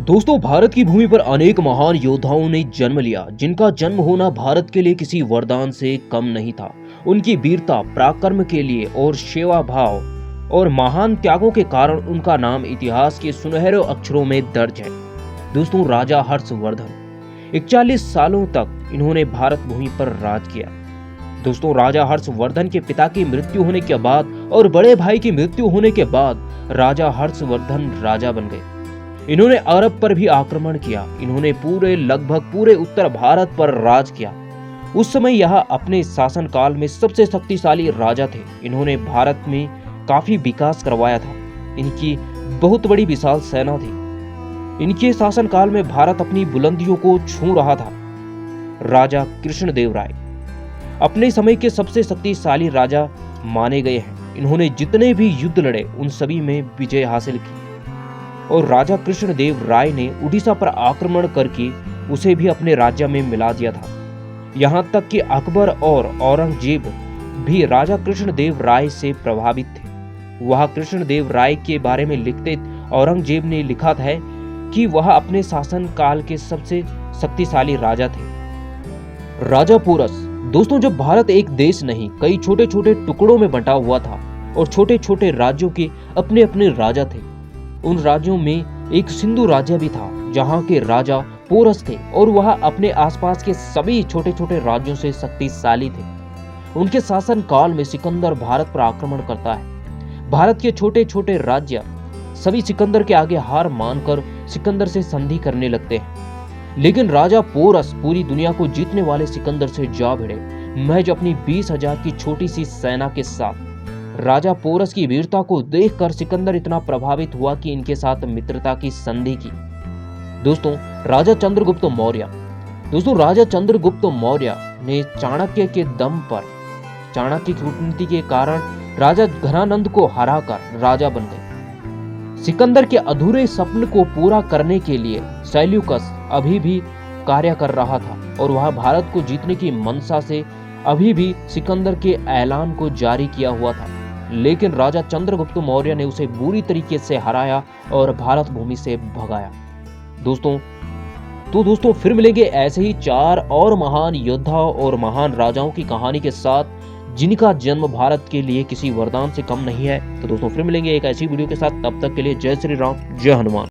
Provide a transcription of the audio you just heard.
दोस्तों, भारत की भूमि पर अनेक महान योद्धाओं ने जन्म लिया, जिनका जन्म होना भारत के लिए किसी वरदान से कम नहीं था। उनकी वीरता, पराक्रम के लिए और सेवा भाव और महान त्यागों के कारण उनका नाम इतिहास के सुनहरे अक्षरों में दर्ज है। दोस्तों, राजा हर्षवर्धन 41 सालों तक इन्होंने भारत भूमि पर राज किया। दोस्तों, राजा हर्षवर्धन के पिता की मृत्यु होने के बाद और बड़े भाई की मृत्यु होने के बाद राजा हर्षवर्धन राजा बन गए। इन्होंने अरब पर भी आक्रमण किया। इन्होंने लगभग पूरे उत्तर भारत पर राज किया। उस समय यह अपने शासनकाल में सबसे शक्तिशाली राजा थे। इन्होंने भारत में काफी विकास करवाया था। इनकी बहुत बड़ी विशाल सेना थी। इनके शासनकाल में भारत अपनी बुलंदियों को छू रहा था। राजा कृष्णदेव राय अपने समय के सबसे शक्तिशाली राजा माने गए हैं। इन्होंने जितने भी युद्ध लड़े उन सभी में विजय हासिल की और राजा कृष्णदेव राय ने उड़ीसा पर आक्रमण करके उसे भी अपने राज्य में मिला दिया था। यहाँ तक कि अकबर और औरंगजेब भी राजा कृष्णदेव राय से प्रभावित थे। वह कृष्णदेव राय के बारे में लिखते औरंगजेब ने लिखा है कि वह अपने शासन काल के सबसे शक्तिशाली राजा थे। राजा पोरस। दोस्तों, जब भारत एक देश नहीं कई छोटे छोटे टुकड़ों में बंटा हुआ था और छोटे छोटे राज्यों के अपने अपने राजा थे, उन राज्यों में एक सिंधु राज्य भी था जहां के राजा पोरस थे और वह अपने आसपास के सभी छोटे छोटे राज्यों से शक्तिशाली थे। उनके शासन काल में सिकंदर भारत पर आक्रमण करता है। भारत के छोटे छोटे राज्य सभी सिकंदर के आगे हार मानकर सिकंदर से संधि करने लगते हैं। लेकिन राजा पोरस पूरी दुनिया को जीतने वाले सिकंदर से जा भिड़े, महज अपनी 20,000 की छोटी सी सेना के साथ। राजा पोरस की वीरता को देखकर सिकंदर इतना प्रभावित हुआ कि इनके साथ मित्रता की संधि की। दोस्तों, राजा चंद्रगुप्त मौर्य। दोस्तों, राजा चंद्रगुप्त मौर्य ने चाणक्य के दम पर, चाणक्य की कूटनीति के कारण राजा घनानंद को हराकर राजा बन गए। सिकंदर के अधूरे सपने को पूरा करने के लिए सेल्यूकस अभी भी कार्य कर रहा था और वह भारत को जीतने की मंशा से अभी भी सिकंदर के ऐलान को जारी किया हुआ था। लेकिन राजा चंद्रगुप्त मौर्य ने उसे बुरी तरीके से हराया और भारत भूमि से भगाया। दोस्तों फिर मिलेंगे ऐसे ही 4 और महान योद्धाओं और महान राजाओं की कहानी के साथ, जिनका जन्म भारत के लिए किसी वरदान से कम नहीं है। तो दोस्तों फिर मिलेंगे एक ऐसी वीडियो के साथ। तब तक के लिए जय श्री राम, जय हनुमान।